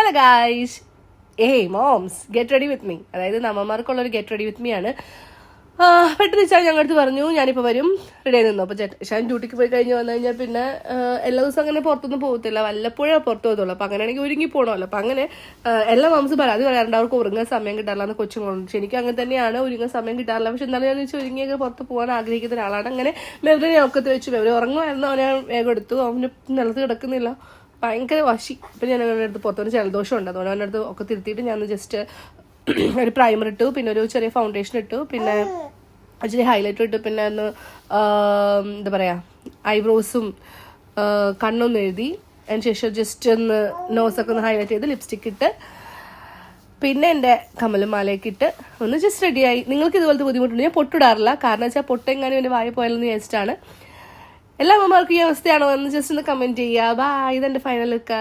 Hello guys, moms get ready with me. അതായത് നമ്മമാർക്കുള്ളൊരു get ready with me ആണ്. പെട്ടെന്ന് വെച്ചാൽ ഞങ്ങളുടെ അടുത്ത് പറഞ്ഞു ഞാനിപ്പോൾ വരും, റെഡി ആയി നിന്നു. അപ്പോൾ ഷാൻ ഡ്യൂട്ടിക്ക് പോയി കഴിഞ്ഞ് വന്നു കഴിഞ്ഞാൽ പിന്നെ എല്ലാ ദിവസവും അങ്ങനെ പുറത്തൊന്നും പോകത്തില്ല, വല്ലപ്പോഴേ പുറത്ത് പോകത്തുള്ളൂ. അപ്പോൾ അങ്ങനെയാണെങ്കിൽ ഒരുങ്ങി പോകണമല്ലോ. അപ്പോൾ അങ്ങനെ എല്ലാ മാംസ് പരാതി പറയാറുണ്ട് അവർക്ക് ഉറങ്ങാൻ സമയം കിട്ടാറില്ല എന്ന് കൊച്ചുങ്ങളുണ്ട്. പക്ഷേ എനിക്ക് അങ്ങനെ തന്നെയാണ്, ഒരുങ്ങാൻ സമയം കിട്ടാറില്ല. പക്ഷെ എന്നാലും ഞാൻ വെച്ചാൽ ഒരുങ്ങിയൊക്കെ പുറത്ത് പോകാൻ ആഗ്രഹിക്കുന്ന ഒരാളാണ്. അങ്ങനെ മെവറിനെ ഒക്കത്ത് വെച്ചു. മെവറി ഉറങ്ങുമായിരുന്നു, അവനെ വേഗം എടുത്തു. അവന് നിലത്ത് കിടക്കുന്നില്ല, ഭയങ്കര വാശി. ഇപ്പം ഞാൻ അവൻ്റെ അടുത്ത് പുറത്തൊരു ജലദോഷം ഉണ്ട്, അതുകൊണ്ട് അവൻ്റെ അടുത്ത് ഒക്കെ തിരുത്തിയിട്ട് ഞാൻ ജസ്റ്റ് ഒരു പ്രൈമർ ഇട്ടു, പിന്നെ ഒരു ചെറിയ ഫൗണ്ടേഷൻ ഇട്ടു, പിന്നെ ഇച്ചിരി ഹൈലൈറ്റർ ഇട്ടു, പിന്നെ ഒന്ന് എന്താ പറയുക ഐബ്രോസും കണ്ണൊന്നും എഴുതി. അതിന് ശേഷം ജസ്റ്റ് ഒന്ന് നോസൊക്കെ ഒന്ന് ഹൈലൈറ്റ് ചെയ്ത് ലിപ്സ്റ്റിക്ക് ഇട്ട് പിന്നെ എൻ്റെ കമ്മലും മാലയൊക്കെ ഇട്ട് ഒന്ന് ജസ്റ്റ് റെഡിയായി. നിങ്ങൾക്ക് ഇതുപോലത്തെ ബുദ്ധിമുട്ടുണ്ട്? ഞാൻ പൊട്ടിടാറില്ല, കാരണം വെച്ചാൽ പൊട്ടെങ്ങാനും എൻ്റെ വായ പോയാലെന്ന് വിചാരിച്ചിട്ടാണ്. എല്ലാ അമ്മമാർക്കും ഈ അവസ്ഥയാണോ എന്ന് ജസ്റ്റ് ഒന്ന് കമൻറ്റ് ചെയ്യുക. ബായ്, ഇതെൻ്റെ ഫൈനൽ ലുക്ക്.